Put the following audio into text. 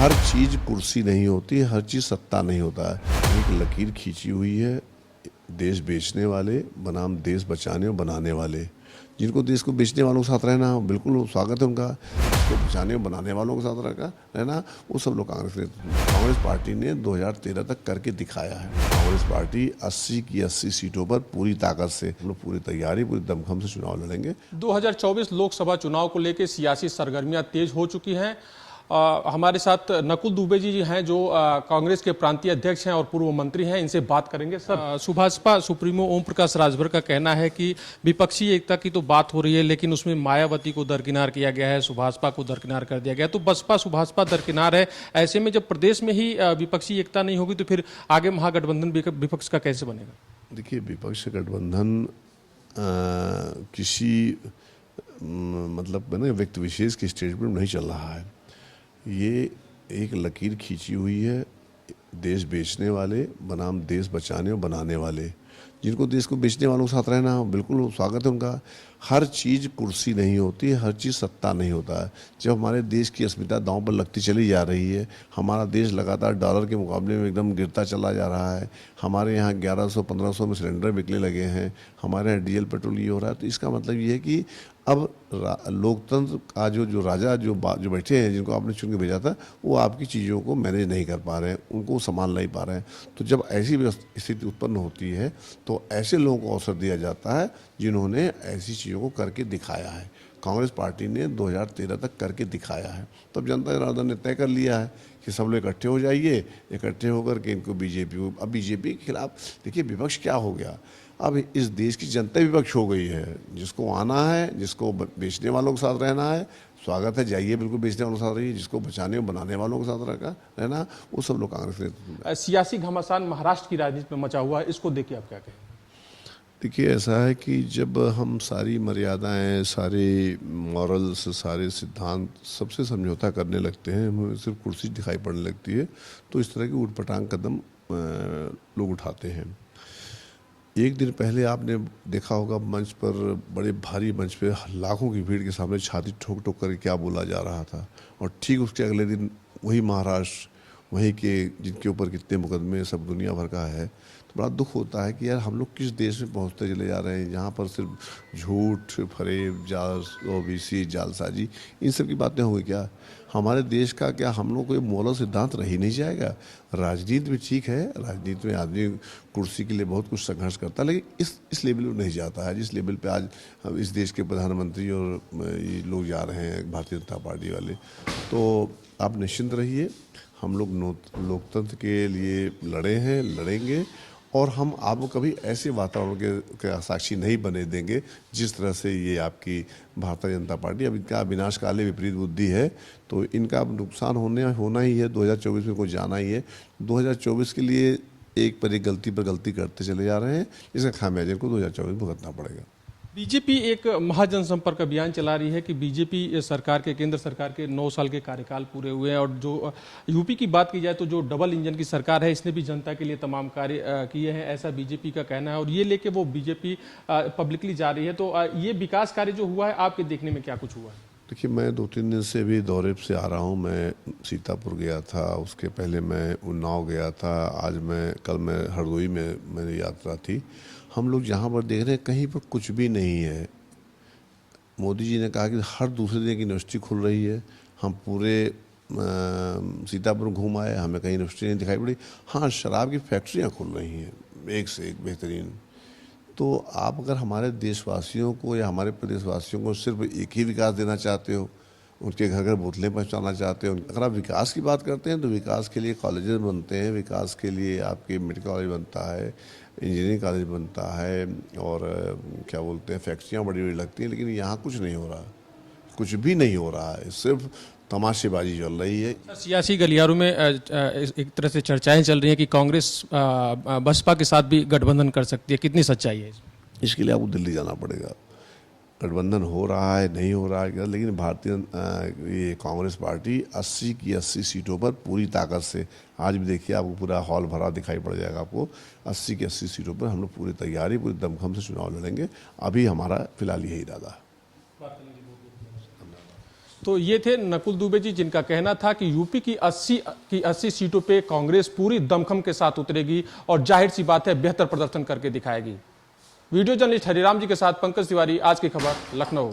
हर चीज़ कुर्सी नहीं होती, हर चीज़ सत्ता नहीं होता है। एक लकीर खींची हुई है देश बेचने वाले बनाम देश बचाने और बनाने वाले। जिनको देश को बेचने वालों के साथ रहना बिल्कुल स्वागत है उनका, इसको बचाने और बनाने वालों के साथ रहना वो सब लोग कांग्रेस पार्टी ने 2013 तक करके दिखाया है। कांग्रेस पार्टी 80 की 80 सीटों पर पूरी ताकत से, हम लोग पूरी तैयारी पूरी दमखम से चुनाव लड़ेंगे। 2024 लोकसभा चुनाव को लेकर सियासी सरगर्मियां तेज हो चुकी हैं। हमारे साथ नकुल दुबे जी हैं जो कांग्रेस के प्रांतीय अध्यक्ष हैं और पूर्व मंत्री हैं, इनसे बात करेंगे। सर, सुभाषपा सुप्रीमो ओम प्रकाश राजभर का कहना है कि विपक्षी एकता की तो बात हो रही है लेकिन उसमें मायावती को दरकिनार किया गया है, सुभाषपा को दरकिनार कर दिया गया। तो बसपा सुभाषपा दरकिनार है, ऐसे में जब प्रदेश में ही विपक्षी एकता नहीं होगी तो फिर आगे महागठबंधन विपक्ष का कैसे बनेगा? देखिए, विपक्ष गठबंधन किसी मतलब व्यक्ति विशेष के स्टेटमेंट नहीं चल रहा है। ये एक लकीर खींची हुई है देश बेचने वाले बनाम देश बचाने और बनाने वाले। जिनको देश को बेचने वालों के साथ रहना बिल्कुल स्वागत है उनका। हर चीज़ कुर्सी नहीं होती, हर चीज़ सत्ता नहीं होता है। जब हमारे देश की अस्मिता दांव पर लगती चली जा रही है, हमारा देश लगातार डॉलर के मुकाबले में एकदम गिरता चला जा रहा है, हमारे यहाँ 1100-1500 में सिलेंडर बिकने लगे हैं, हमारे यहाँ डीजल पेट्रोल ये हो रहा है, तो इसका मतलब ये है कि अब लोकतंत्र का जो राजा जो बैठे हैं, जिनको आपने चुन के भेजा था, वो आपकी चीज़ों को मैनेज नहीं कर पा रहे हैं, उनको संभाल नहीं पा रहे हैं। तो जब ऐसी स्थिति उत्पन्न होती है तो ऐसे लोगों को अवसर दिया जाता है जिन्होंने ऐसी चीज़ों को करके दिखाया है। कांग्रेस पार्टी ने 2013 तक करके दिखाया है। तब जनता जनार्दन ने तय कर लिया है कि सब लोग इकट्ठे हो जाइए, इकट्ठे होकर के इनको अब बीजेपी के खिलाफ देखिए विपक्ष क्या हो गया। अब इस देश की जनता विपक्ष हो गई है। जिसको आना है, जिसको बेचने वालों के साथ रहना है, स्वागत है, जाइए, बिल्कुल बेचने वालों के साथ रहिए। जिसको बचाने और बनाने वालों के साथ रहना वो सब लोग कांग्रेस ने। सियासी घमासान महाराष्ट्र की राजनीति में मचा हुआ है, इसको देखिए आप क्या कहें? देखिए, ऐसा है कि जब हम सारी मर्यादाएं, सारे मॉरल्स, सारे सिद्धांत सबसे समझौता करने लगते हैं, हमें सिर्फ कुर्सी दिखाई पड़ने लगती है, तो इस तरह की ऊटपटांग कदम लोग उठाते हैं। एक दिन पहले आपने देखा होगा मंच पर, बड़े भारी मंच पे लाखों की भीड़ के सामने छाती ठोक ठोक कर क्या बोला जा रहा था, और ठीक उसके अगले दिन वही महाराष्ट्र, वहीं के जिनके ऊपर कितने मुकदमे सब दुनिया भर का है। तो बड़ा दुख होता है कि यार हम लोग किस देश में पहुंचते चले जा रहे हैं जहाँ पर सिर्फ झूठ, फरेब, जाल, ओबीसी, जालसाजी, इन सब की बातें होंगी क्या? हमारे देश का क्या हम लोग कोई मौलिक सिद्धांत रह ही नहीं जाएगा? राजनीति में ठीक है, राजनीति में आदमी कुर्सी के लिए बहुत कुछ संघर्ष करता है, लेकिन इस लेवल पर नहीं जाता है जिस लेवल पे आज हम इस देश के प्रधानमंत्री और ये लोग जा रहे हैं, भारतीय जनता पार्टी वाले। तो आप निश्चिंत रहिए, हम लोग लोकतंत्र के लिए लड़े हैं, लड़ेंगे, और हम आपको कभी ऐसे वातावरण के साक्षी नहीं बने देंगे जिस तरह से ये आपकी भारतीय जनता पार्टी, अब इनका विनाशकाले विपरीत बुद्धि है, तो इनका अब नुकसान होना ही है। 2024 में कोई जाना ही है। 2024 के लिए एक पर एक गलती पर गलती करते चले जा रहे हैं, इसका खामियाजा इनको 2024 में भुगतना पड़ेगा। बीजेपी एक महाजनसंपर्क अभियान चला रही है कि बीजेपी सरकार के, केंद्र सरकार के 9 साल के कार्यकाल पूरे हुए हैं, और जो यूपी की बात की जाए तो जो डबल इंजन की सरकार है, इसने भी जनता के लिए तमाम कार्य किए हैं, ऐसा बीजेपी का कहना है, और ये लेके वो बीजेपी पब्लिकली जा रही है। तो ये विकास कार्य जो हुआ है, आपके देखने में क्या कुछ हुआ है? देखिए, मैं 2-3 दिन से भी दौरे से आ रहा हूँ। मैं सीतापुर गया था, उसके पहले मैं उन्नाव गया था, कल मैं हरदोई में मेरी यात्रा थी। हम लोग जहाँ पर देख रहे हैं कहीं पर कुछ भी नहीं है। मोदी जी ने कहा कि हर दूसरे दिन एक यूनिवर्सिटी खुल रही है। हम पूरे सीतापुर घूम आए, हमें कहीं यूनिवर्सिटी नहीं दिखाई पड़ी। हाँ, शराब की फैक्ट्रियाँ खुल रही हैं एक से एक बेहतरीन। तो आप अगर हमारे देशवासियों को या हमारे प्रदेशवासियों को सिर्फ एक ही विकास देना चाहते हो, उनके घर घर बोतलें पहुँचाना चाहते हो, अगर आप विकास की बात करते हैं तो विकास के लिए कॉलेजेस बनते हैं, विकास के लिए आपके मेडिकल कॉलेज बनता है, इंजीनियरिंग कॉलेज बनता है, और क्या बोलते हैं, फैक्ट्रियाँ बड़ी बड़ी लगती हैं, लेकिन यहाँ कुछ नहीं हो रहा, कुछ भी नहीं हो रहा है, सिर्फ तमाशेबाजी चल रही है। सियासी गलियारों में एक तरह से चर्चाएं चल रही हैं कि कांग्रेस बसपा के साथ भी गठबंधन कर सकती है, कितनी सच्चाई है? इसके लिए आपको दिल्ली जाना पड़ेगा। गठबंधन हो रहा है, नहीं हो रहा है, लेकिन ये कांग्रेस पार्टी 80 की 80 सीटों पर पूरी ताकत से, आज भी देखिए आपको पूरा हॉल भरा दिखाई पड़ जाएगा आपको। 80 की 80 सीटों पर हम लोग पूरी तैयारी पूरी दमखम से चुनाव लड़ेंगे। अभी हमारा फिलहाल यही इरादा है। तो ये थे नकुल दुबे जी, जिनका कहना था कि यूपी की 80 सीटों पे कांग्रेस पूरी दमखम के साथ उतरेगी और जाहिर सी बात है बेहतर प्रदर्शन करके दिखाएगी। वीडियो जर्नलिस्ट हरिराम जी के साथ पंकज तिवारी, आज की खबर, लखनऊ।